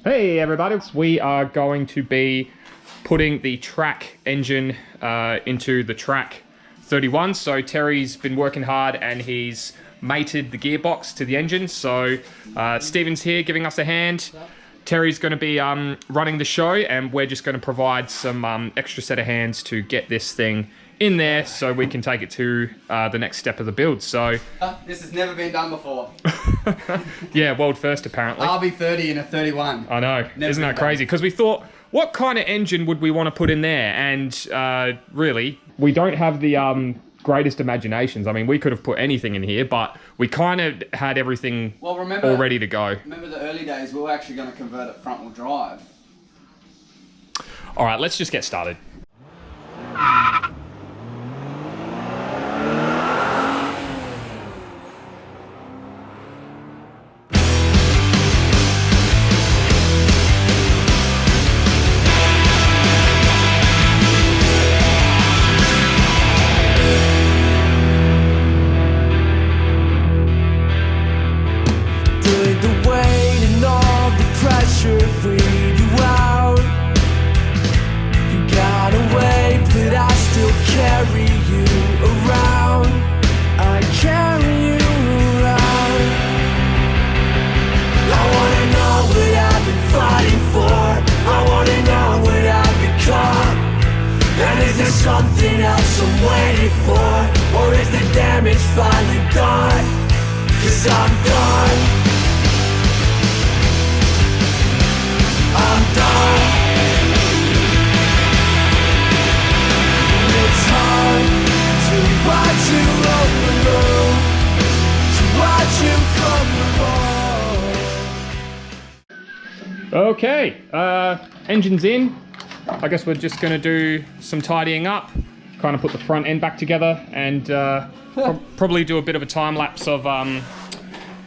Hey everybody, we are going to be putting the track engine into the track 31. So Terry's been working hard and he's mated the gearbox to the engine. So Stephen's here giving us a hand. Terry's going to be running the show, and we're just going to provide some extra set of hands to get this thing in there so we can take it to the next step of the build. So this has never been done before. yeah, world first apparently. RB30 in a 31. I know, isn't that crazy? Because we thought, what kind of engine would we want to put in there? And really, we don't have the greatest imaginations. I mean, we could have put anything in here, but we kind of had everything all ready to go. Remember the early days, we were actually going to convert it front wheel drive. All right, let's just get started. Something else I'm waiting for, or is the damage finally done? 'Cause I'm done. I'm done. It's hard to watch you roam the room, to watch you from the road. Okay, engine's in. I guess we're just going to do some tidying up, kind of put the front end back together, and probably do a bit of a time lapse of, I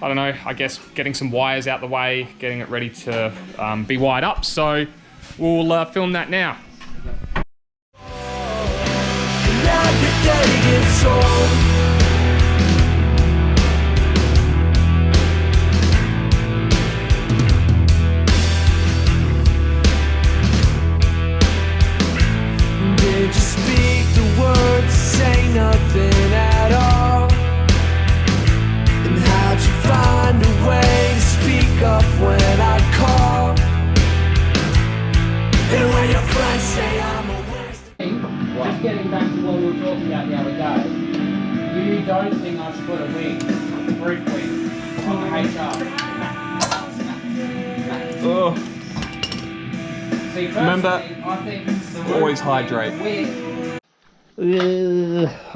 don't know, I guess getting some wires out the way, getting it ready to be wired up. So we'll film that now. Nothing at all. And how'd you find a way to speak up when I call? And when your friends say I'm a waste. Just getting back to what we were talking about the other day. You don't think I should put a wing, a roof wing, on the HR? Oh. See, Remember, I think the always hydrate.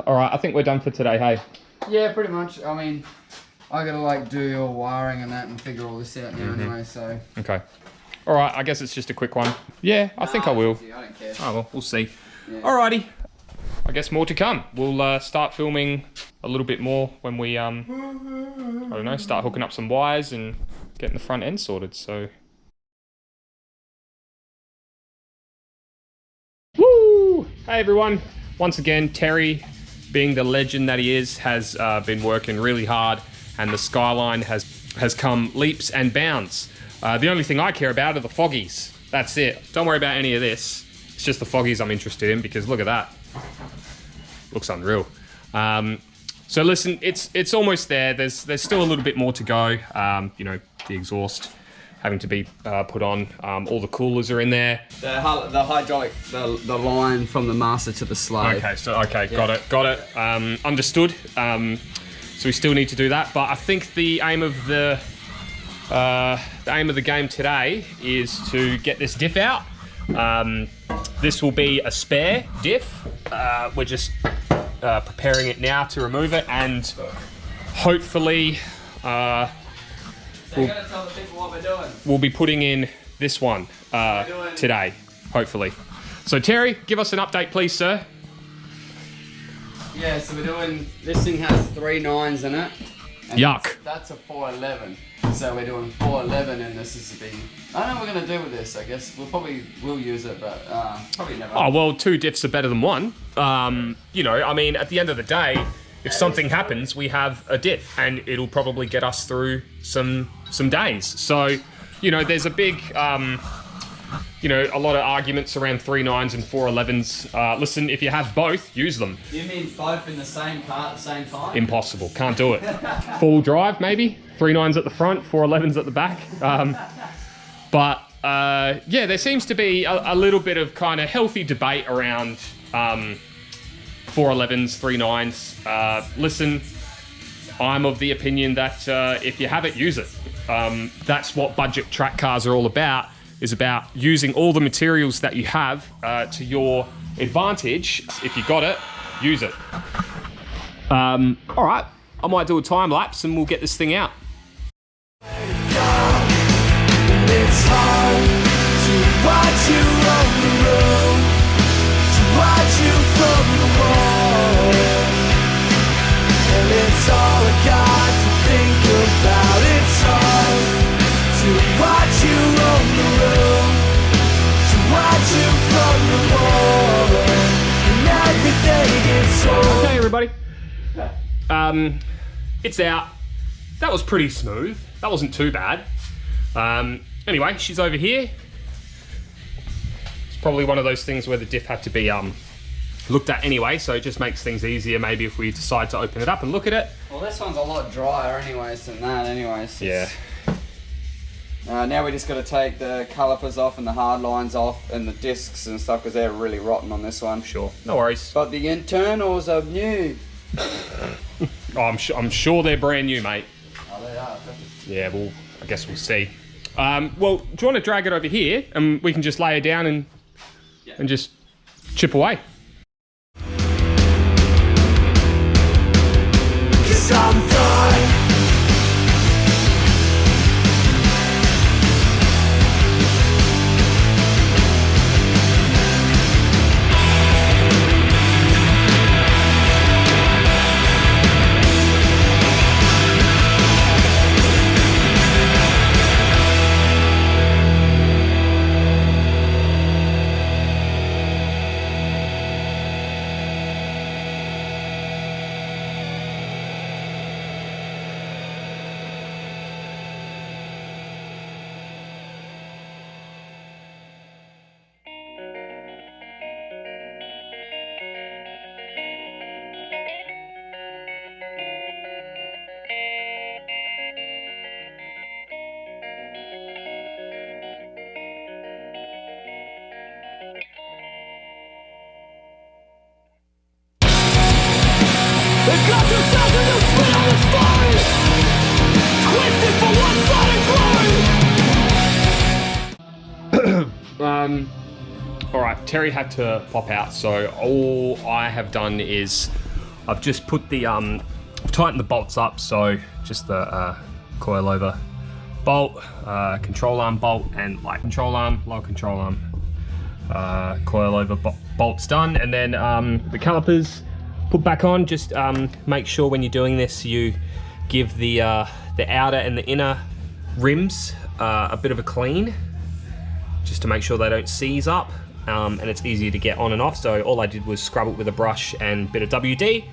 All right, I think we're done for today, hey? Yeah, pretty much. I mean, I gotta like do all wiring and that and figure all this out now anyway, so. Okay. All right, I guess it's just a quick one. Yeah, I think I will. I don't care. Oh, well, we'll see. Yeah. Alrighty. I guess more to come. We'll start filming a little bit more when we, I don't know, start hooking up some wires and getting the front end sorted, so. Woo! Hey everyone. Once again, Terry, being the legend that he is, has been working really hard, and the skyline has come leaps and bounds. The only thing I care about are the foggies. That's it. Don't worry about any of this. It's just the foggies I'm interested in, because look at that. Looks unreal. So listen, it's almost there. There's still a little bit more to go. You know, the exhaust having to be put on. All the coolers are in there. The hydraulic, the line from the master to the slave. Okay, so yeah. got it. Understood. So we still need to do that, but I think the aim of the game today is to get this diff out. This will be a spare diff. We're just preparing it now to remove it, and hopefully we'll be putting in this one today, hopefully. So Terry, give us an update, please, sir. Yeah, so we're doing, this thing has 3 9s in it. Yuck. That's a 411. So we're doing 411, and this is the big, I don't know what we're going to do with this. I guess we'll use it, but probably never. Oh, well, 2 diffs are better than 1. You know, I mean, at the end of the day, if something happens, we have a diff, and it'll probably get us through some days. So, you know, there's a big, you know, a lot of arguments around 3.9s and 4.11s. Listen, if you have both, use them. You mean both in the same car at the same time? Impossible. Can't do it. Full drive, maybe. 3.9s at the front, 4.11s at the back. But yeah, there seems to be a little bit of kind of healthy debate around 4.11s, 3.9s. Listen, I'm of the opinion that if you have it, use it. That's what budget track cars are all about, is about using all the materials that you have to your advantage. If you got it, use it. All right, I might do a time lapse and we'll get this thing out. It's hard to watch you on the road, to watch you from the wall, and it's all I got to think about. It's hard to watch you on the road, to watch you from the wall, and everything gets old. Okay, everybody. It's out. That was pretty smooth. That wasn't too bad. Anyway, she's over here. It's probably one of those things where the diff had to be looked at anyway, so it just makes things easier maybe if we decide to open it up and look at it. Well, this one's a lot drier anyways than that anyways. Yeah. Now we just got to take the calipers off and the hard lines off and the discs and stuff because they're really rotten on this one. Sure, no worries. But the internals are new. Oh, I'm sure they're brand new, mate. Oh, they are. Yeah, well, I guess we'll see. Well, do you want to drag it over here and we can just lay it down and just chip away? 'Cause I'm done. They got themselves in the spin on the spine, twisted for one-sided glory. All right, Terry had to pop out, so all I have done is I've just put the tightened the bolts up, so just the coilover bolt, control arm bolt, and like control arm, lower control arm, coilover bolts done, and then the calipers put back on. Just make sure when you're doing this you give the outer and the inner rims a bit of a clean, just to make sure they don't seize up, and it's easier to get on and off. So all I did was scrub it with a brush and a bit of WD,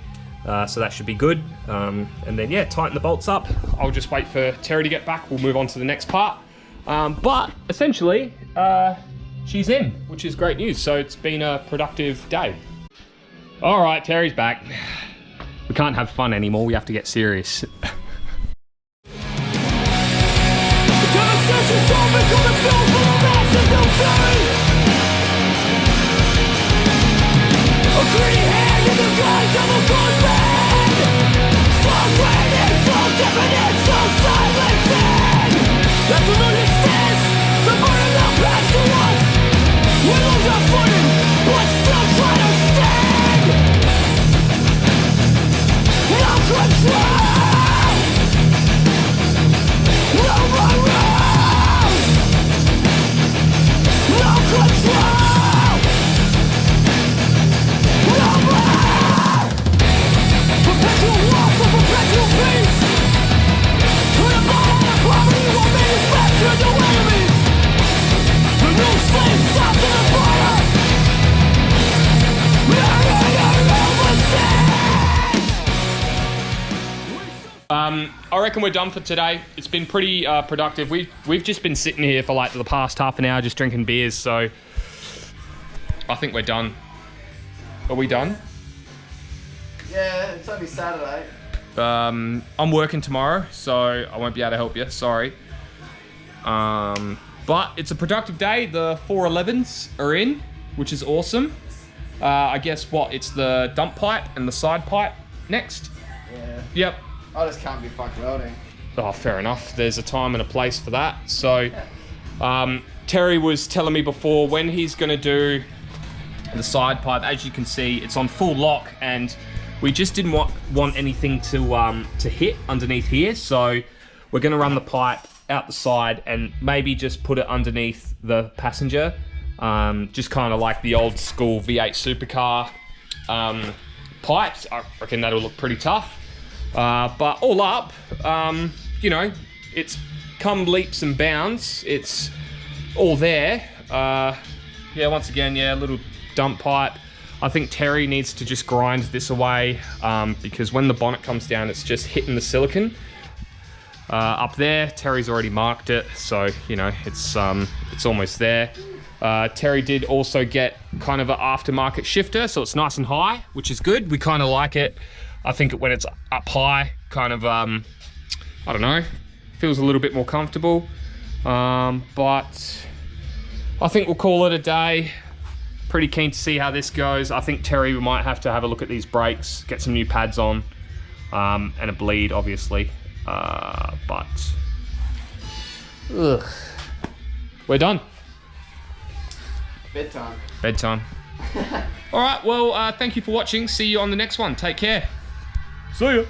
so that should be good. And then yeah, tighten the bolts up. I'll just wait for Terry to get back, we'll move on to the next part. But essentially she's in, which is great news. So it's been a productive day. All right, Terry's back. We can't have fun anymore, we have to get serious. I reckon we're done for today. It's been pretty productive. We've just been sitting here for like the past half an hour just drinking beers, so I think we're done. Are we done? Yeah, it's only Saturday. I'm working tomorrow, so I won't be able to help you, sorry. But it's a productive day. The 411s are in, which is awesome. I guess it's the dump pipe and the side pipe next. Yeah. Yep. I just can't be fucked welding. Oh, fair enough. There's a time and a place for that. So, Terry was telling me before when he's going to do the side pipe. As you can see, it's on full lock, and we just didn't want anything to hit underneath here. So, we're going to run the pipe out the side and maybe just put it underneath the passenger. Just kind of like the old school V8 supercar pipes. I reckon that'll look pretty tough. But all up, you know, it's come leaps and bounds. It's all there. Yeah, once again, yeah, a little dump pipe. I think Terry needs to just grind this away because when the bonnet comes down, it's just hitting the silicon. Up there, Terry's already marked it, so, you know, it's almost there. Terry did also get kind of an aftermarket shifter, so it's nice and high, which is good. We kind of like it. I think when it's up high, kind of, I don't know, feels a little bit more comfortable. But I think we'll call it a day. Pretty keen to see how this goes. I think Terry might have to have a look at these brakes, get some new pads on, and a bleed, obviously. But ugh. We're done. Bedtime. Bedtime. All right, well, thank you for watching. See you on the next one. Take care. See ya.